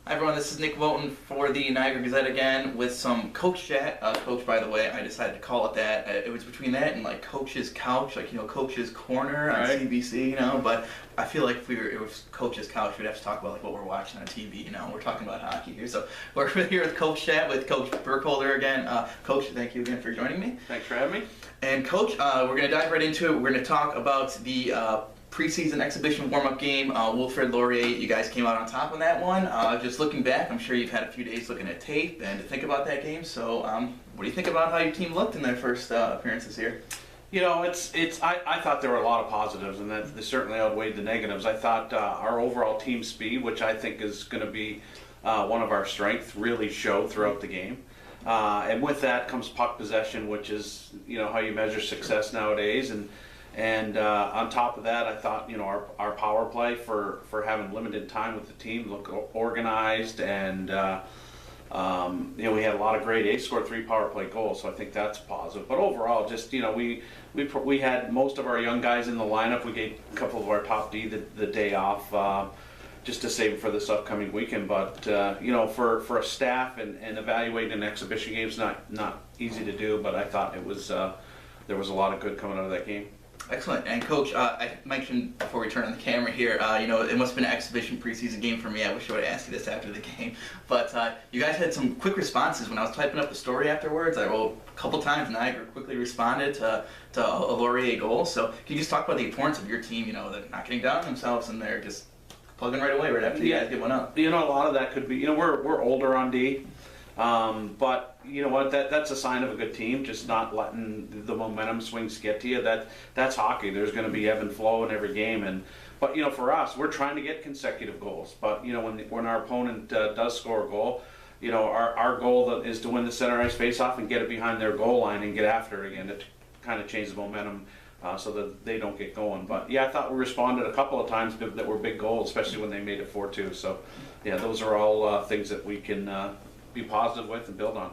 Hi everyone, this is Nick Wojton for the Niagara Gazette again with some coach chat. Coach, by the way, I decided to call it that. It was between that and like Coach's Couch, like, you know, Coach's Corner on CBC, you know, but I feel like if it was Coach's Couch, we'd have to talk about like what we're watching on TV, you know. We're talking about hockey here. So we're here with Coach Chat with Coach Burkholder again. Coach, thank you again for joining me. Thanks for having me. And Coach, we're going to dive right into it. We're going to talk about the preseason exhibition warm-up game, Wilfrid Laurier. You guys came out on top on that one. Just looking back, I'm sure you've had a few days looking at tape and to think about that game. So, what do you think about how your team looked in their first appearances here? You know, I thought there were a lot of positives, and that they certainly outweighed the negatives. I thought our overall team speed, which I think is going to be one of our strengths, really showed throughout the game. And with that comes puck possession, which is, you know, how you measure success nowadays. And on top of that, I thought, you know, our power play for having limited time with the team looked organized, and you know, we had a lot of grade A, scored 3 power play goals, so I think that's positive. But overall, just, you know, we had most of our young guys in the lineup. We gave a couple of our top D the day off just to save for this upcoming weekend. But you know, for a staff and evaluating an exhibition game is not easy to do. But I thought it was there was a lot of good coming out of that game. Excellent. And Coach, I mentioned before we turn on the camera here, you know, it must have been an exhibition preseason game for me. I wish I would have asked you this after the game. But you guys had some quick responses when I was typing up the story afterwards. I wrote a couple times, Niagara quickly responded to a Laurier goal. So can you just talk about the importance of your team, you know, they're not getting down on themselves and they're just plugging right away right after you guys get one up? You know, a lot of that could be, you know, we're older on D. But you know what? That's a sign of a good team. Just not letting the momentum swings get to you. That's hockey. There's going to be ebb and flow in every game. But you know, for us, we're trying to get consecutive goals. But you know, when our opponent does score a goal, you know, our goal is to win the center ice faceoff and get it behind their goal line and get after it again to kind of change the momentum so that they don't get going. But yeah, I thought we responded a couple of times that were big goals, especially when they made it 4-2. So yeah, those are all things that we can be positive with and build on.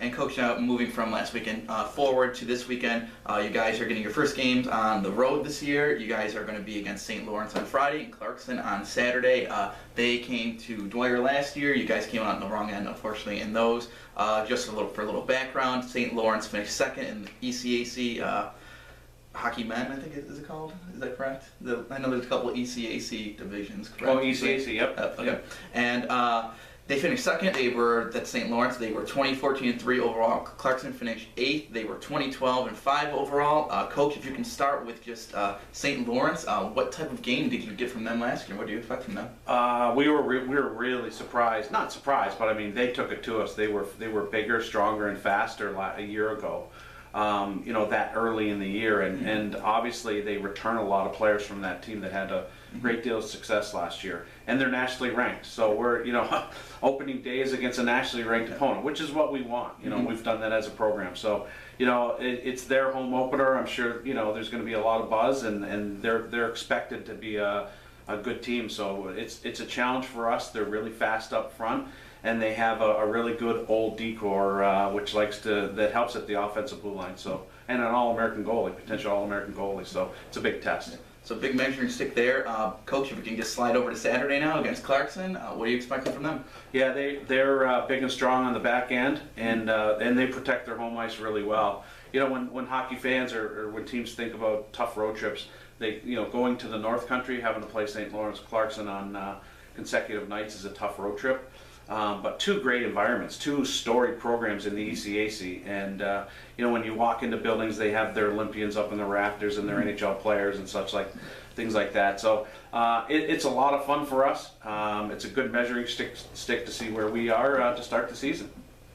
And Coach, moving from last weekend forward to this weekend, you guys are getting your first games on the road this year. You guys are going to be against St. Lawrence on Friday and Clarkson on Saturday. They came to Dwyer last year. You guys came out on the wrong end, unfortunately, in those. Just for a little background, St. Lawrence finished second in the ECAC Hockey Men, I think is it called? Is that correct? I know there's a couple of ECAC divisions, correct? Oh, ECAC, yep. Okay. Yep. And they finished second. That's St. Lawrence. They were 20-14-3 overall. Clarkson finished 8th. They were 20-12-5 overall. Coach, if you can start with just St. Lawrence, what type of game did you get from them last year? What do you expect from them? We were really surprised. Not surprised, but I mean, they took it to us. They were bigger, stronger, and faster a year ago. You know, that early in the year, and obviously they return a lot of players from that team that had a great deal of success last year, and they're nationally ranked. So we're, you know, opening day is against a nationally ranked opponent, which is what we want. You know, we've done that as a program. So, you know, it's their home opener. I'm sure, you know, there's going to be a lot of buzz, and they're expected to be a good team. So it's a challenge for us. They're really fast up front, and they have a really good old decor, which that helps at the offensive blue line. So, and an All-American goalie, potential All-American goalie. So it's a big test. So big measuring stick there. Coach, if we can just slide over to Saturday now against Clarkson, what are you expecting from them? Yeah, they're big and strong on the back end, and they protect their home ice really well. You know, when hockey fans or when teams think about tough road trips, you know, going to the North Country, having to play St. Lawrence, Clarkson on consecutive nights is a tough road trip. But 2 great environments, 2 storied programs in the ECAC, and you know, when you walk into buildings, they have their Olympians up in the rafters and their NHL players and such, like things like that. So it's a lot of fun for us. It's a good measuring stick to see where we are to start the season.